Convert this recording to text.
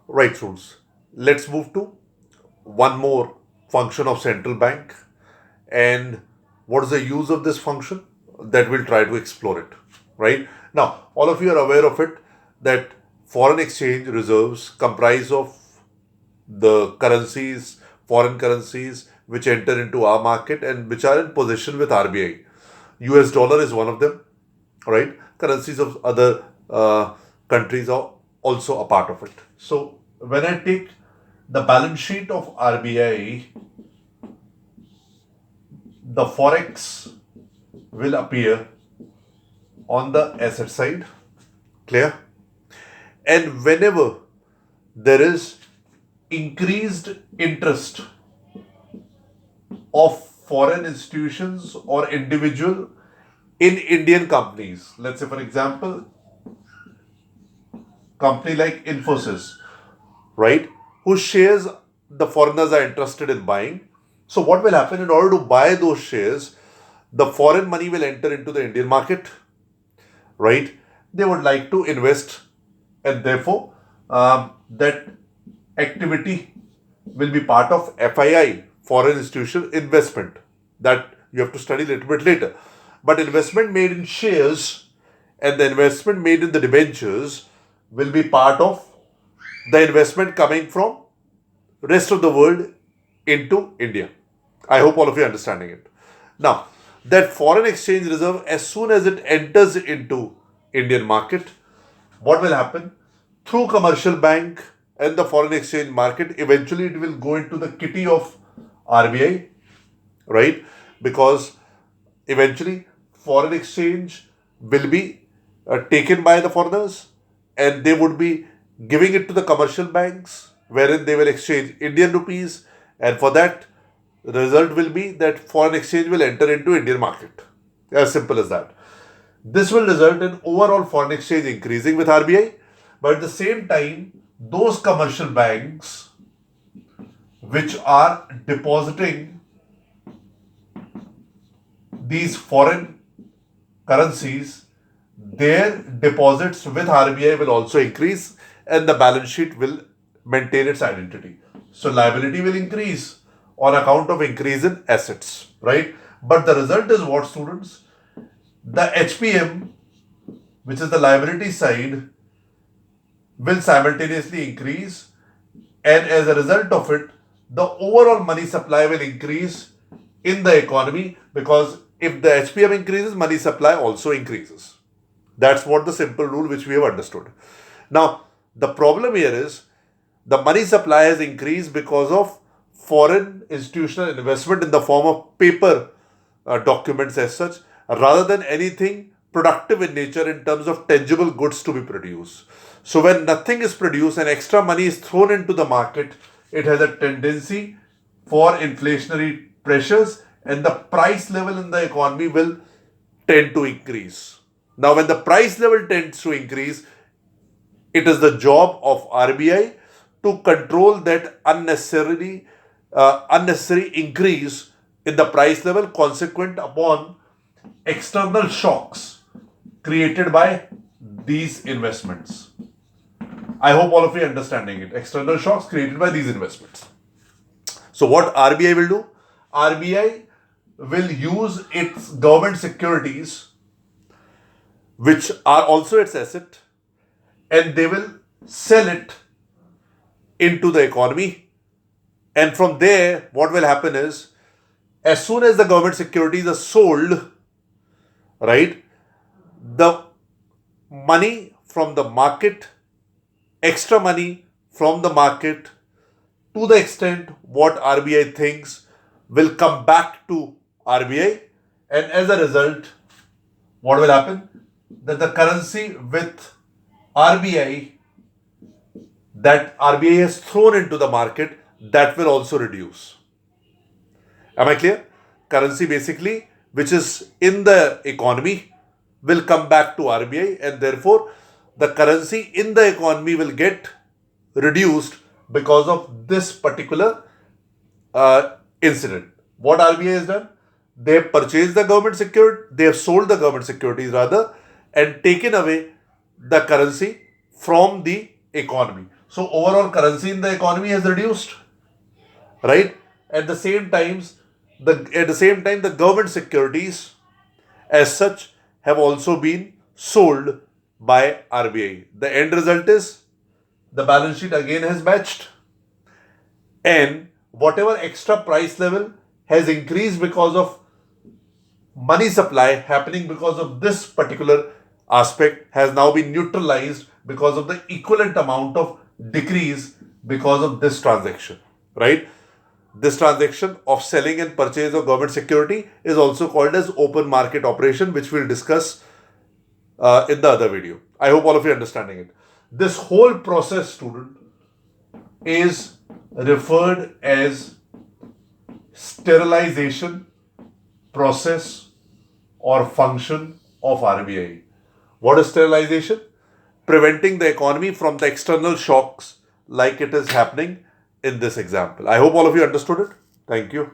Right, students. Let's move to one more function of central bank and what is the use of this function that we'll try to explore it. Right now, all of you are aware of it that foreign exchange reserves comprise of the currencies, foreign currencies which enter into our market and which are in position with RBI. US dollar is one of them, right? Currencies of other countries are also a part of it. So when I take the balance sheet of RBI, the forex will appear on the asset side. Clear? And whenever there is increased interest of foreign institutions or individual in Indian companies, let's say for example, company like Infosys, right, whose shares the foreigners are interested in buying. So, what will happen in order to buy those shares? The foreign money will enter into the Indian market, right? They would like to invest, and therefore, that activity will be part of FII, foreign institutional investment, that you have to study a little bit later. But investment made in shares and the investment made in the debentures will be part of the investment coming from rest of the world into India. I hope all of you are understanding it. Now, that foreign exchange reserve, as soon as it enters into Indian market, what will happen? Through commercial bank and the foreign exchange market, eventually it will go into the kitty of RBI, right? Because eventually foreign exchange will be taken by the foreigners and they would be giving it to the commercial banks wherein they will exchange Indian rupees, and for that the result will be that foreign exchange will enter into Indian market. As simple as that. This will result in overall foreign exchange increasing with RBI, but at the same time, those commercial banks which are depositing these foreign currencies, their deposits with RBI will also increase and the balance sheet will maintain its identity. So liability will increase on account of increase in assets, right? But the result is what, students? The HPM, which is the liability side, will simultaneously increase, and as a result of it, the overall money supply will increase in the economy, because if the HPM increases, money supply also increases. That's what the simple rule which we have understood. Now, the problem here is the money supply has increased because of foreign institutional investment in the form of paper documents as such, rather than anything productive in nature in terms of tangible goods to be produced. So, when nothing is produced and extra money is thrown into the market, it has a tendency for inflationary pressures and the price level in the economy will tend to increase. Now, when the price level tends to increase, it is the job of RBI to control that unnecessary increase in the price level consequent upon external shocks created by these investments. I hope all of you are understanding it. External shocks created by these investments. So what RBI will do? RBI will use its government securities, which are also its asset, and they will sell it into the economy. And from there, what will happen is, as soon as the government securities are sold, right, the money from the market, extra money from the market, to the extent what RBI thinks, will come back to RBI, and as a result, what will happen? That the currency with RBI that RBI has thrown into the market, that will also reduce. Am I clear? Currency basically, which is in the economy, will come back to RBI, and therefore the currency in the economy will get reduced because of this particular incident. What RBI has done? They have purchased the government security, they have sold the government securities rather, and taken away the currency from the economy. So overall currency in the economy has reduced, right? At the same time, the government securities as such have also been sold by RBI. The end result is the balance sheet again has matched, and whatever extra price level has increased because of money supply happening because of this particular aspect has now been neutralized because of the equivalent amount of decrease because of this transaction, right? This transaction of selling and purchase of government security is also called as open market operation, which we'll discuss in the other video. I hope all of you are understanding it. This whole process, student, is referred as sterilization process or function of RBI. What is sterilization? Preventing the economy from the external shocks like it is happening in this example. I hope all of you understood it. Thank you.